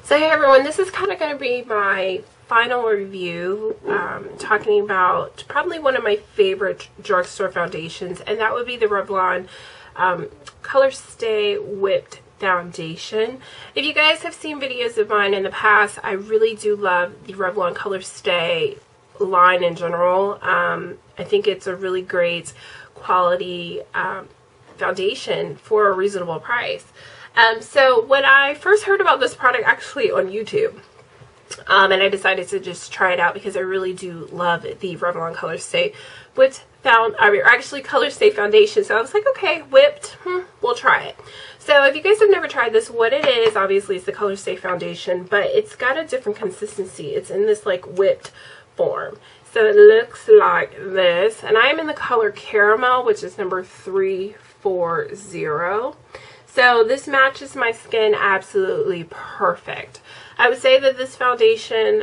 So hey everyone, this is kind of going to be my final review, talking about probably one of my favorite drugstore foundations, and that would be the Revlon Color Stay Whipped Foundation. If you guys have seen videos of mine in the past, I really do love the Revlon Color Stay line in general. I think it's a really great quality foundation for a reasonable price. So when I first heard about this product actually on YouTube, and I decided to just try it out because I really do love the Revlon Color Stay Whipped Color Stay Foundation. So I was like, okay, whipped, we'll try it. So if you guys have never tried this, what it is, obviously it's the Color Stay Foundation, but it's got a different consistency. It's in this like whipped form. So it looks like this, and I am in the color Caramel, which is number 340. So this matches my skin absolutely perfect. I would say that this foundation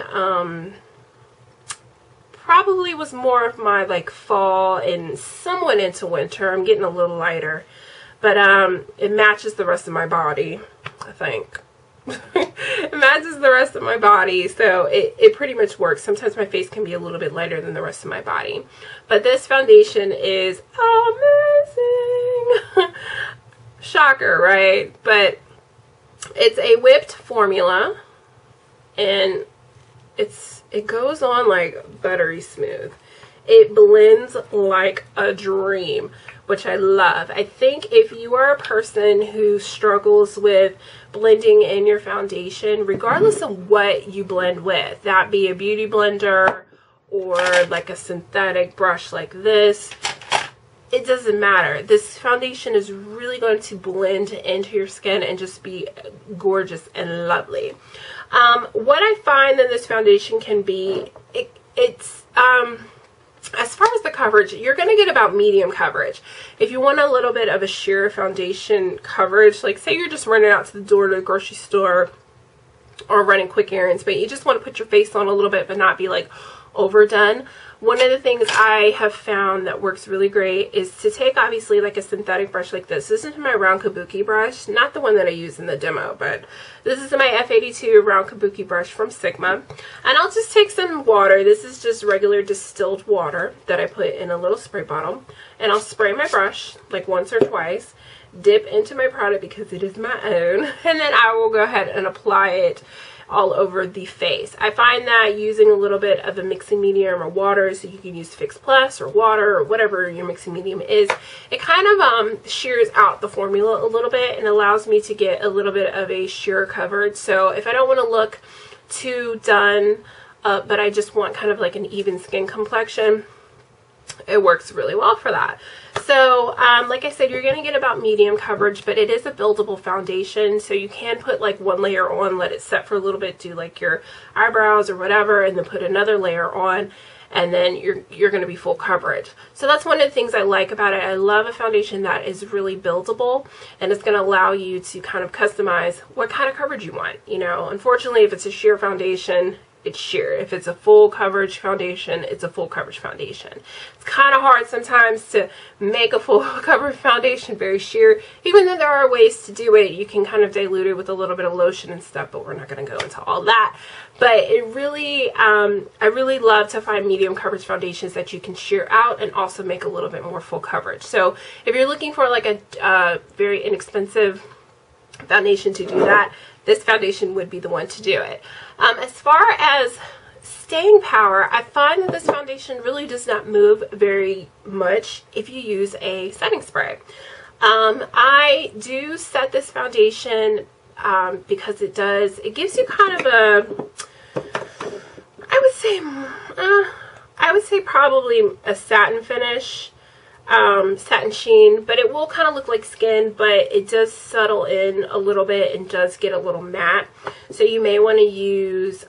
probably was more of my like fall and somewhat into winter. I'm getting a little lighter, but it matches the rest of my body, I think. It matches the rest of my body, so it pretty much works. Sometimes my face can be a little bit lighter than the rest of my body, but this foundation is amazing. Shocker, right? But it's a whipped formula, and it goes on like buttery smooth. It blends like a dream, which I love. I think if you are a person who struggles with blending in your foundation, regardless of what you blend with, that be a beauty blender or like a synthetic brush like this, it doesn't matter. This foundation is really going to blend into your skin and just be gorgeous and lovely. What I find that this foundation can be, it's as far as the coverage, you're going to get about medium coverage. If you want a little bit of a sheer foundation coverage, like say you're just running out to the door to the grocery store or running quick errands, but you just want to put your face on a little bit but not be like overdone. One of the things I have found that works really great is to take obviously like a synthetic brush like this. This is my round kabuki brush, not the one that I use in the demo, but this is my F82 round kabuki brush from Sigma. And I'll just take some water. This is just regular distilled water that I put in a little spray bottle. And I'll spray my brush like once or twice, dip into my product because it is my own, and then I will go ahead and apply it all over the face. I find that using a little bit of a mixing medium or water, so you can use Fix Plus or water or whatever your mixing medium is, it kind of shears out the formula a little bit and allows me to get a little bit of a sheer coverage. So if I don't want to look too done, but I just want kind of like an even skin complexion, it works really well for that. So like I said, you're going to get about medium coverage, but it is a buildable foundation, so you can put like one layer on, let it set for a little bit, do like your eyebrows or whatever, and then put another layer on, and then you're going to be full coverage. So that's one of the things I like about it. I love a foundation that is really buildable, and it's going to allow you to kind of customize what kind of coverage you want. You know, unfortunately, if it's a sheer foundation, it's sheer. If it's a full coverage foundation, it's a full coverage foundation. It's kind of hard sometimes to make a full coverage foundation very sheer. Even though there are ways to do it, you can kind of dilute it with a little bit of lotion and stuff, but we're not going to go into all that. But it really, I really love to find medium coverage foundations that you can sheer out and also make a little bit more full coverage. So if you're looking for like a very inexpensive foundation to do that, this foundation would be the one to do it. As far as staying power, I find that this foundation really does not move very much if you use a setting spray. I do set this foundation because it gives you kind of a, I would say probably a satin finish. Satin sheen, but it will kind of look like skin, but it does settle in a little bit and does get a little matte. So you may want to use,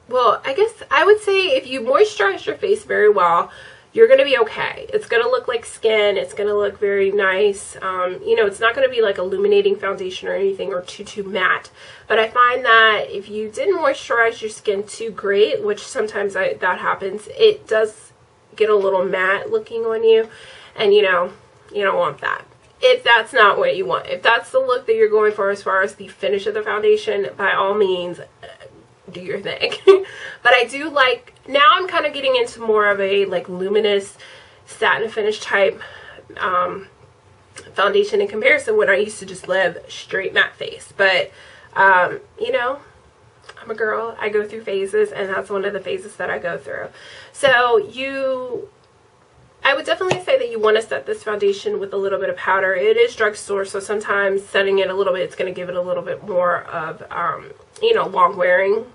well, I guess I would say if you moisturize your face very well, you're going to be okay. It's going to look like skin. It's going to look very nice. You know, it's not going to be like illuminating foundation or anything or too matte. But I find that if you didn't moisturize your skin too great, which sometimes that happens, it does get a little matte looking on you, and you know, you don't want that. if that's not what you want. If that's the look that you're going for as far as the finish of the foundation, by all means, do your thing. But I do like, now I'm kind of getting into more of a like luminous satin finish type foundation in comparison when I used to just live straight matte face. But you know, I'm a girl, I go through phases, and that's one of the phases that I go through. So I would definitely say that you want to set this foundation with a little bit of powder. It is drugstore, so sometimes setting it a little bit, it's going to give it a little bit more of, you know, long wearing.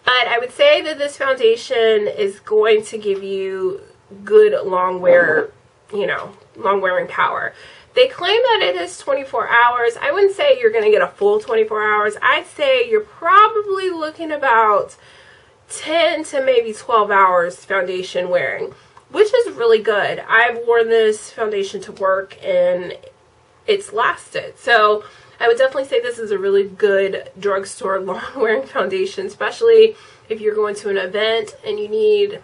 But I would say that this foundation is going to give you good long wear, you know, long wearing power. They claim that it is 24 hours. I wouldn't say you're going to get a full 24 hours. I'd say you're probably looking about 10 to maybe 12 hours foundation wearing, which is really good. I've worn this foundation to work and it's lasted. So I would definitely say this is a really good drugstore long wearing foundation, especially if you're going to an event and you need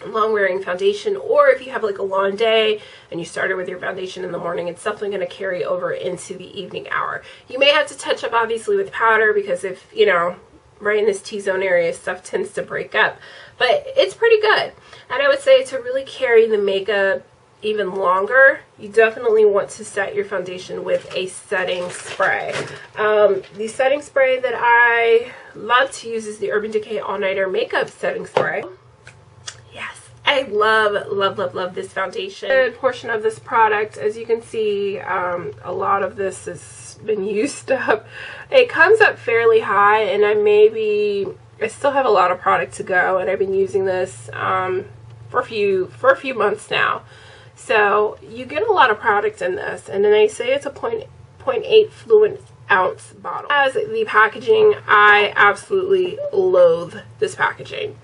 long wearing foundation, or if you have like a long day and you started with your foundation in the morning, it's definitely going to carry over into the evening hour. You may have to touch up obviously with powder, because if, you know, right in this T-zone area, stuff tends to break up, but it's pretty good. And I would say to really carry the makeup even longer, you definitely want to set your foundation with a setting spray. The setting spray that I love to use is the Urban Decay All Nighter Makeup Setting Spray. Yes, I love this foundation. A good portion of this product, as you can see, a lot of this has been used up. It comes up fairly high, and I still have a lot of product to go, and I've been using this for a few months now. So you get a lot of product in this, and then they say it's a 0.8 fluid ounce bottle. As the packaging, I absolutely loathe this packaging.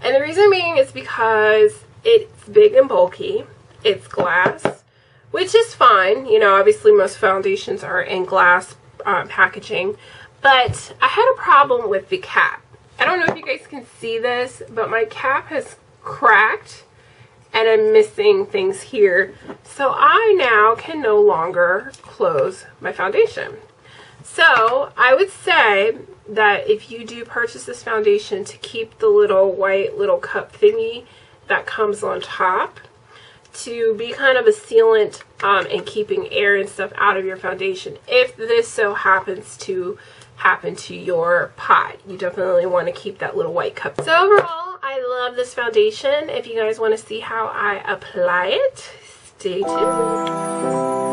And the reason being is because it's big and bulky. It's glass, which is fine. You know, obviously most foundations are in glass packaging. But I had a problem with the cap. I don't know if you guys can see this, but my cap has cracked and I'm missing things here. So I now can no longer close my foundation. So I would say that if you do purchase this foundation, to keep the little white little cup thingy that comes on top to be kind of a sealant and keeping air and stuff out of your foundation. If this so happens to happen to your pot, you definitely want to keep that little white cup. So overall, I love this foundation. If you guys want to see how I apply it, stay tuned.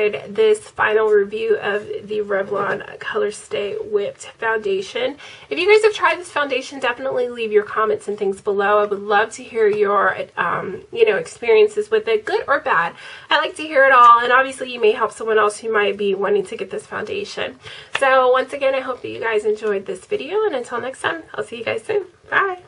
enjoyed this final review of the Revlon Colorstay Whipped Foundation. If you guys have tried this foundation, definitely leave your comments and things below. I would love to hear your, you know, experiences with it, good or bad. I like to hear it all, and obviously you may help someone else who might be wanting to get this foundation. So once again, I hope that you guys enjoyed this video, and until next time, I'll see you guys soon. Bye.